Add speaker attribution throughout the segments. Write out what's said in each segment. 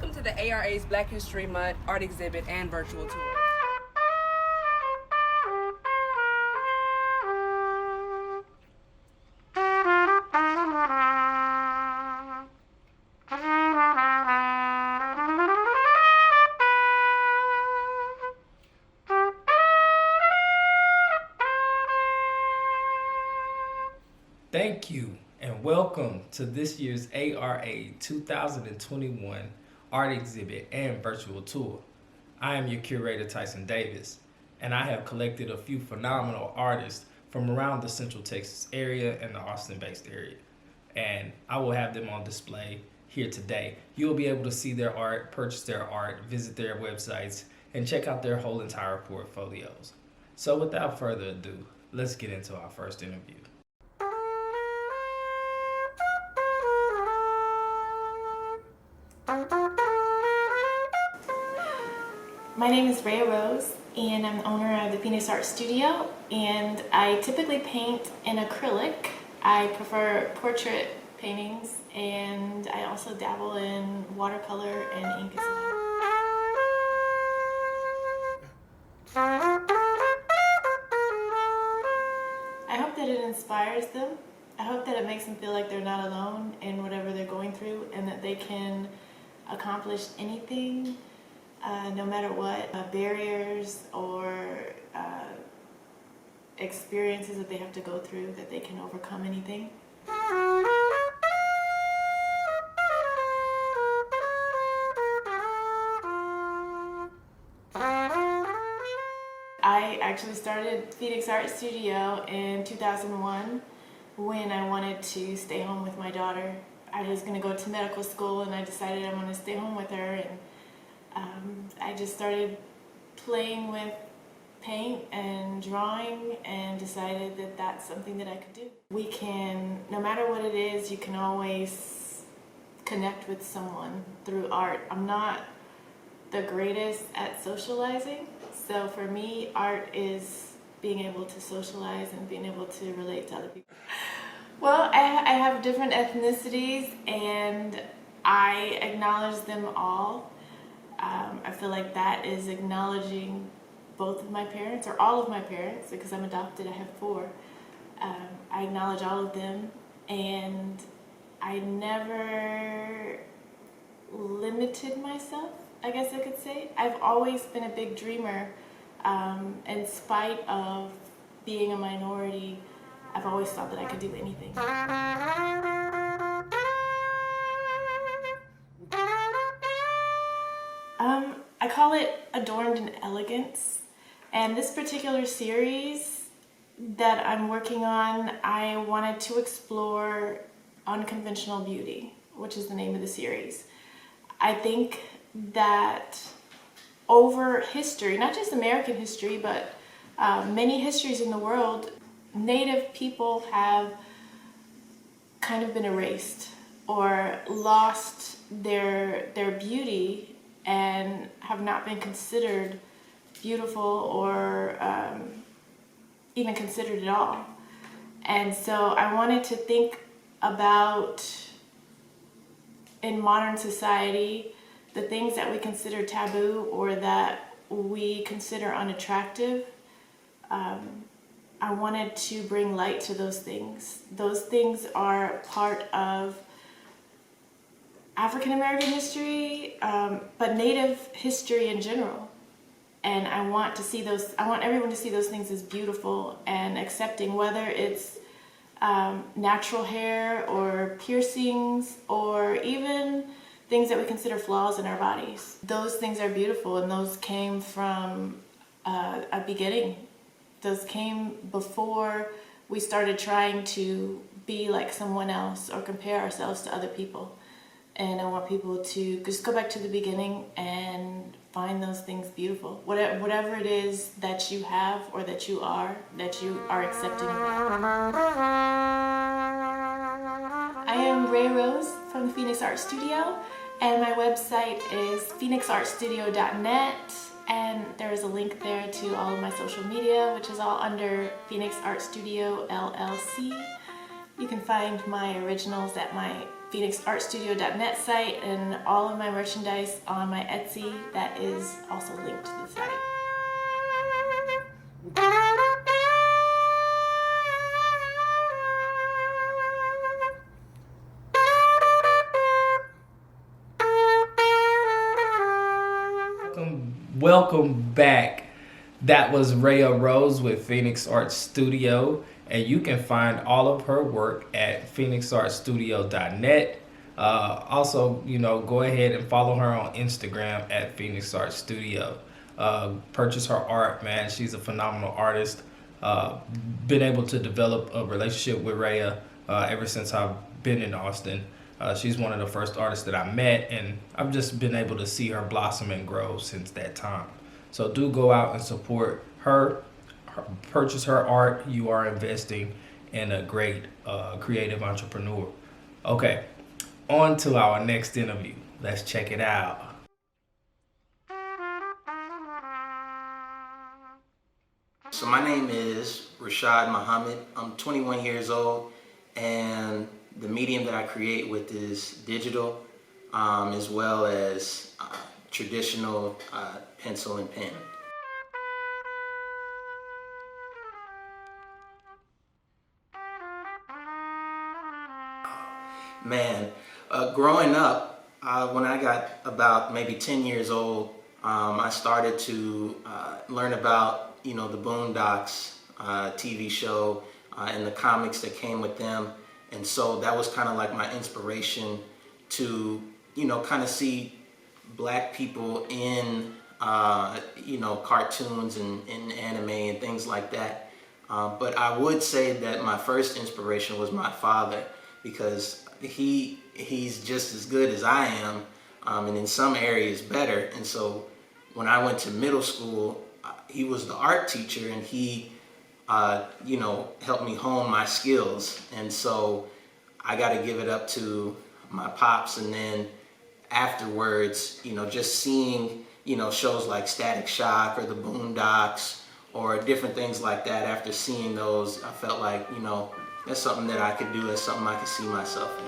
Speaker 1: Welcome to the ARA's Black History Month art exhibit and virtual tour.
Speaker 2: Thank you and welcome to this year's ARA 2021 art exhibit and virtual tour. I am your curator, Tyson, and I have collected a few phenomenal artists from around the Central Texas area and the Austin-based area, and I will have them on display here today. You'll be able to see their art, purchase their art, visit their websites, and check out their whole entire portfolios. So without further ado, let's get into our first interview.
Speaker 3: My name is Rhea, and I'm the owner of the Phoenix Art Studio, and I typically paint in acrylic. I prefer portrait paintings, and I also dabble in watercolor and ink as well. I hope that it inspires them. I hope that it makes them feel like they're not alone in whatever they're going through, and that they can accomplish anything, no matter what barriers or experiences that they have to go through, that they can overcome anything. I actually started Phoenix Art Studio in 2001 when I wanted to stay home with my daughter. I was going to go to medical school, and I decided I want to stay home with her, and I just started playing with paint and drawing and decided that that's something that I could do. We can, no matter what it is, you can always connect with someone through art. I'm not the greatest at socializing, so for me, art is being able to socialize and being able to relate to other people. Well, I have different ethnicities, and I acknowledge them all. I feel like that is acknowledging both of my parents, or all of my parents, because I'm adopted, I have 4. I acknowledge all of them, and I never limited myself, I guess I could say. I've always been a big dreamer. In spite of being a minority, I've always thought that I could do anything. I call it Adorned in Elegance, and this particular series that I'm working on, I wanted to explore unconventional beauty, which is the name of the series. I think that over history, not just American history, but many histories in the world, Native people have kind of been erased or lost their beauty and have not been considered beautiful or even considered at all. And so I wanted to think about, in modern society, the things that we consider taboo or that we consider unattractive. I wanted to bring light to those things. Those things are part of African American history, but Native history in general. And I want everyone to see those things as beautiful and accepting, whether it's natural hair or piercings or even things that we consider flaws in our bodies. Those things are beautiful, and those came from a beginning. Those came before we started trying to be like someone else or compare ourselves to other people. And I want people to just go back to the beginning and find those things beautiful. Whatever it is that you have or that you are accepting of that. I am Rhea from the Phoenix Art Studio, and my website is phoenixartstudio.net, and there is a link there to all of my social media, which is all under Phoenix Art Studio LLC. You can find my originals at my PhoenixArtStudio.net site, and all of my merchandise on my Etsy that is also linked to the site.
Speaker 2: Welcome back. That was Rhea Rose with Phoenix Art Studio, and you can find all of her work at PhoenixArtStudio.net. Also, go ahead and follow her on Instagram at Phoenix Art Studio. Purchase her art, man. She's a phenomenal artist. Been able to develop a relationship with Rhea ever since I've been in Austin. She's one of the first artists that I met, and I've just been able to see her blossom and grow since that time. So do go out and support her, purchase her art. You are investing in a great creative entrepreneur. Okay, on to our next interview. Let's check it out.
Speaker 4: So my name is Rashad Muhammad. I'm 21 years old, and the medium that I create with is digital, as well as traditional pencil and pen. Man, growing up, when I got about maybe 10 years old, I started to learn about, the Boondocks TV show and the comics that came with them. And so that was kind of like my inspiration to, kind of see black people in, cartoons and anime and things like that. But I would say that my first inspiration was my father, because he's just as good as I am, and in some areas better. And so when I went to middle school, he was the art teacher, and he helped me hone my skills. And so I got to give it up to my pops. And then afterwards, just seeing, shows like Static Shock or the Boondocks or different things like that, after seeing those, I felt like, that's something that I could do, that's something I could see myself in.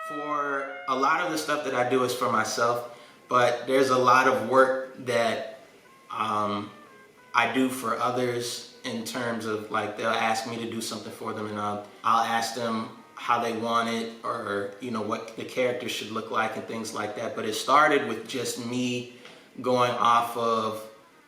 Speaker 4: For a lot of the stuff that I do is for myself, but there's a lot of work that I do for others, in terms of like, they'll ask me to do something for them, and I'll ask them how they want it, or what the character should look like and things like that. But it started with just me going off of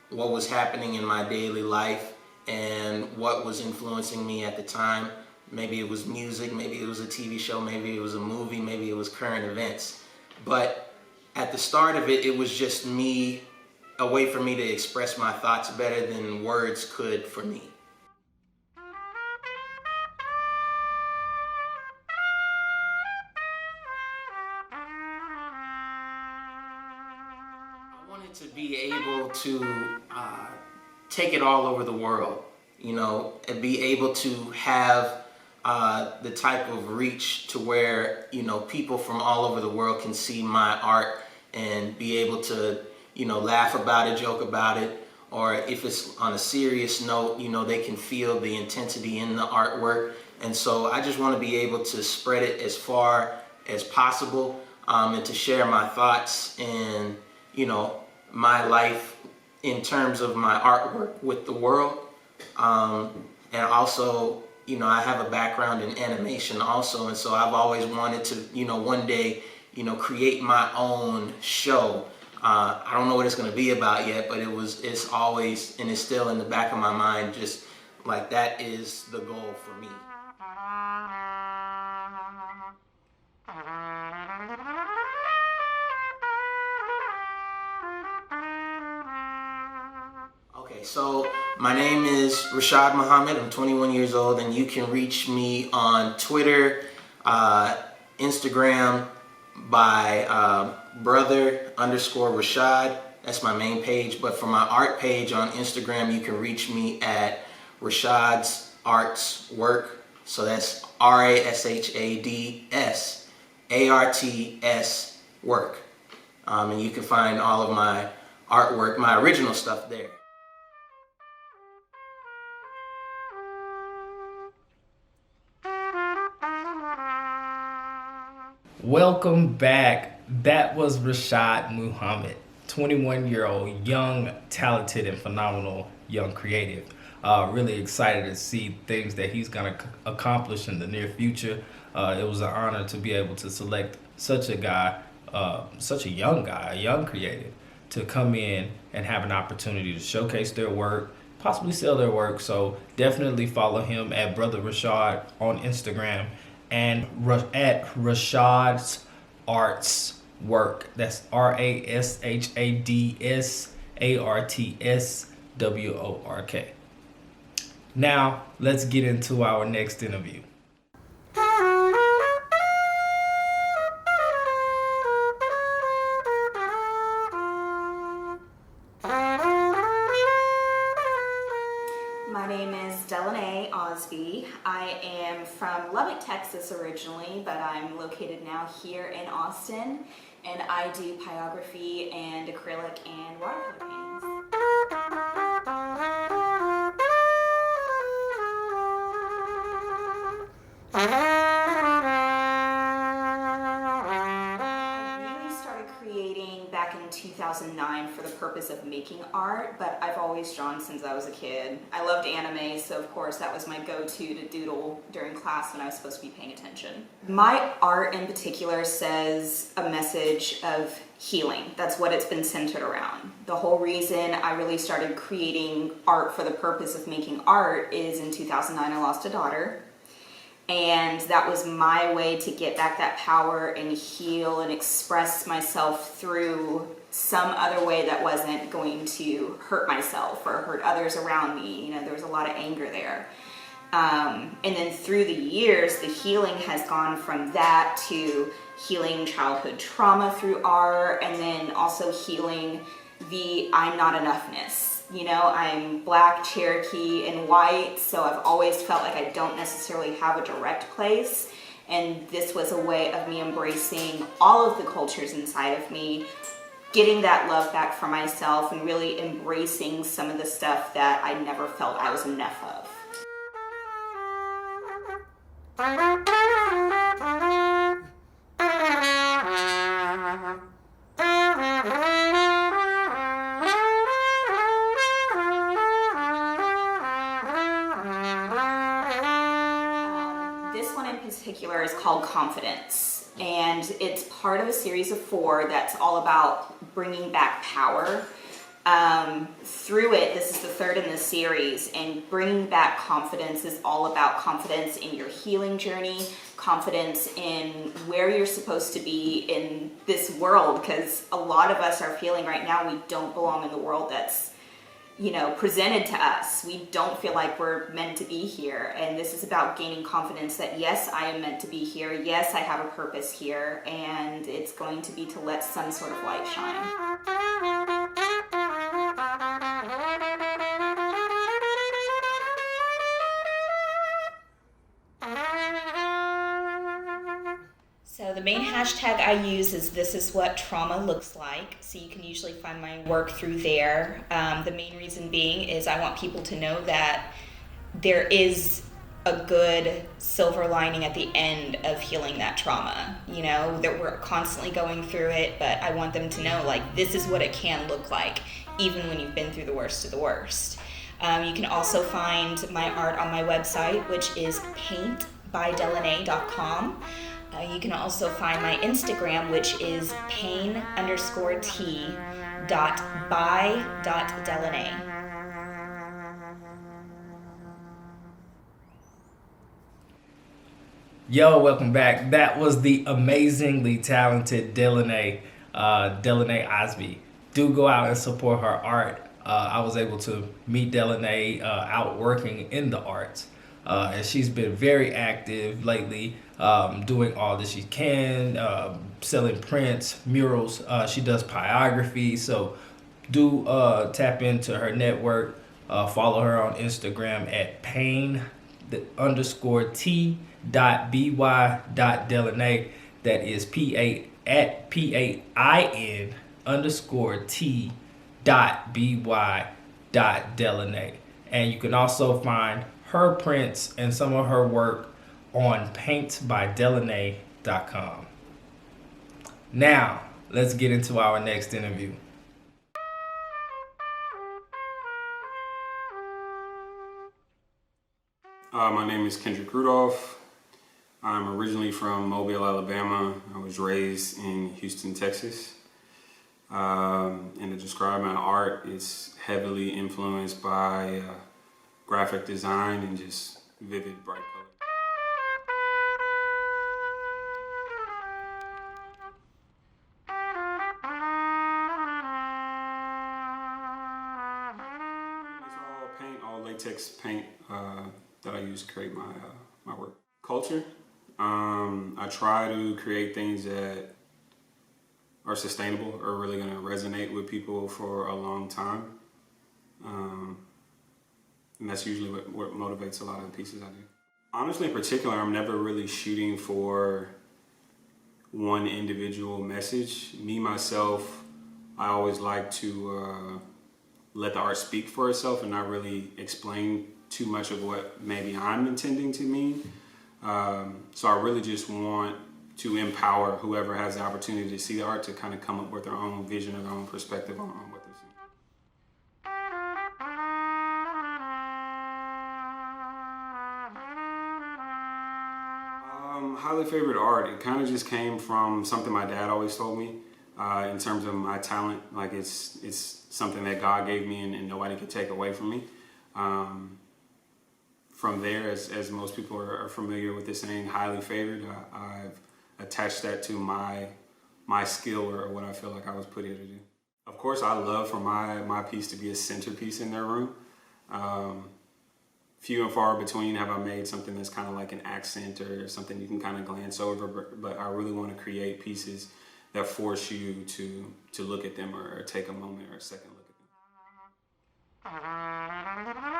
Speaker 4: what was happening in my daily life and what was influencing me at the time. Maybe it was music, maybe it was a TV show, maybe it was a movie, maybe it was current events. But at the start of it, it was just me, a way for me to express my thoughts better than words could for me. I wanted to be able to take it all over the world, and be able to have the type of reach to where, people from all over the world can see my art and be able to, laugh about it, joke about it, or if it's on a serious note, they can feel the intensity in the artwork. And so I just want to be able to spread it as far as possible, and to share my thoughts and, my life in terms of my artwork with the world. And also, I have a background in animation also, and so I've always wanted to, one day, create my own show. I don't know what it's going to be about yet, but it's always, and it's still in the back of my mind, just like that is the goal for me. Okay, so my name is Rashad Muhammad. I'm 21 years old, and you can reach me on Twitter, Instagram by brother_Rashad. That's my main page. But for my art page on Instagram, you can reach me at Rashad's Arts Work. So that's RASHADS ARTS Work. and you can find all of my artwork, my original stuff there.
Speaker 2: Welcome back. That was Rashad Muhammad, 21-year-old, young, talented, and phenomenal young creative. Really excited to see things that he's going to accomplish in the near future. It was an honor to be able to select such a guy, such a young guy, a young creative, to come in and have an opportunity to showcase their work, possibly sell their work. So definitely follow him at Brother Rashad on Instagram and at Rashad's Arts Work. That's RASHADSARTSWORK. Now, let's get into our next interview.
Speaker 5: My name is Delaney Osby. I am from Lubbock, Texas originally, but I'm located now here in Austin, and I do pyrography and acrylic and watercolor paintings. I really started creating back in 2009 for the purpose of making art, but I've always drawn since I was a kid. I loved anime, so of course that was my go-to to doodle during class when I was supposed to be paying attention. My art in particular says a message of healing. That's what it's been centered around. The whole reason I really started creating art for the purpose of making art is in 2009 I lost a daughter. And that was my way to get back that power and heal and express myself through some other way that wasn't going to hurt myself or hurt others around me. You know, there was a lot of anger there. And then through the years, the healing has gone from that to healing childhood trauma through art, and then also healing the I'm not enoughness. You know, I'm Black, Cherokee, and white, so I've always felt like I don't necessarily have a direct place, and this was a way of me embracing all of the cultures inside of me, getting that love back for myself, and really embracing some of the stuff that I never felt I was enough of. Particular is called Confidence, and it's part of a series of 4 that's all about bringing back power. Through it, this is the 3rd in the series, and bringing back confidence is all about confidence in your healing journey, confidence in where you're supposed to be in this world, because a lot of us are feeling right now we don't belong in the world that's, you know, presented to us. We don't feel like we're meant to be here, and this is about gaining confidence that yes, I am meant to be here, yes, I have a purpose here, and it's going to be to let some sort of light shine. So the main hashtag I use is "This is what trauma looks like," so you can usually find my work through there. The main reason being is I want people to know that there is a good silver lining at the end of healing that trauma. You know, that we're constantly going through it, but I want them to know, like, this is what it can look like, even when you've been through the worst of the worst. You can also find my art on my website, which is paintbydeloné.com. You can also find my Instagram, which is pain_t.by.delaney.
Speaker 2: Yo, welcome back. That was the amazingly talented Delaney Osby. Do go out and support her art. I was able to meet Delaney out working in the arts. And she's been very active lately, doing all that she can, selling prints, murals. She does pyrography, so do tap into her network. Follow her on Instagram at pain_t.by.delaney. That is PAIN_T.by.DELANEY. at PAIN_T.BY.Delaney. And you can also find her prints and some of her work on paintbydelaney.com. Now, let's get into our next interview.
Speaker 6: My name is Kendrick Rudolph. I'm originally from Mobile, Alabama. I was raised in Houston, Texas. And to describe my art, it's heavily influenced by graphic design and just vivid, bright colors. It's all paint, all latex paint that I use to create my work. Culture. I try to create things that are sustainable or really going to resonate with people for a long time. And that's usually what motivates a lot of the pieces I do. Honestly, in particular, I'm never really shooting for one individual message. Me, myself, I always like to let the art speak for itself and not really explain too much of what maybe I'm intending to mean. So I really just want to empower whoever has the opportunity to see the art to kind of come up with their own vision or their own perspective on what they're seeing. Highly favorite art, it kind of just came from something my dad always told me in terms of my talent. Like it's something that God gave me and nobody could take away from me. From there, as most people are familiar with the saying, highly favored, I've attached that to my skill or what I feel like I was put here to do. Of course, I love for my piece to be a centerpiece in their room. Few and far between have I made something that's kind of like an accent or something you can kind of glance over, but I really want to create pieces that force you to look at them or take a moment or a second look at them.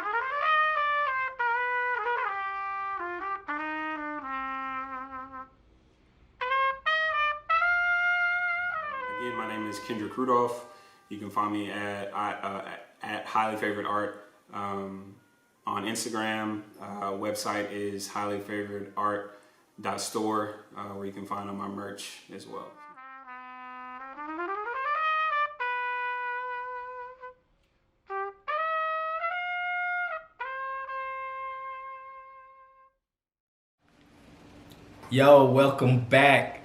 Speaker 6: Again, my name is Kendrick Rudolph. You can find me at Highly Favorite Art on Instagram. Website is highlyfavoritart.store, where you can find all my merch as well.
Speaker 2: Yo, welcome back.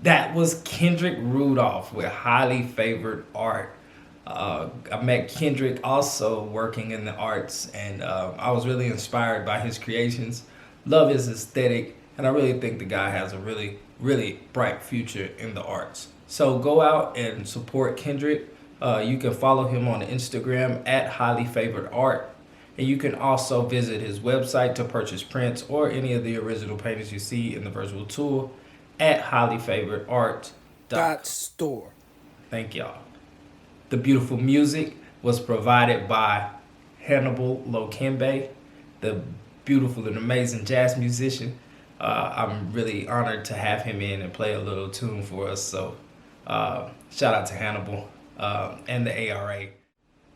Speaker 2: That was Kendrick Rudolph with Highly Favored Art. I met Kendrick also working in the arts, and I was really inspired by his creations. Love his aesthetic, and I really think the guy has a really, really bright future in the arts. So go out and support Kendrick. You can follow him on Instagram at Highly Favored Art. And you can also visit his website to purchase prints or any of the original paintings you see in the virtual tour at highlyfavoritart.store. Thank y'all. The beautiful music was provided by Hannibal Lokembe, the beautiful and amazing jazz musician. I'm really honored to have him in and play a little tune for us. So shout out to Hannibal and the ARA.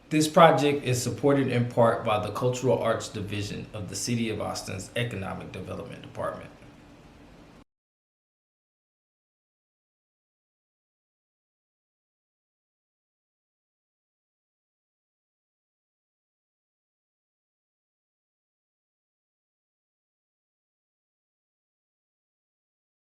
Speaker 2: This project is supported in part by the Cultural Arts Division of the City of Austin's Economic Development Department.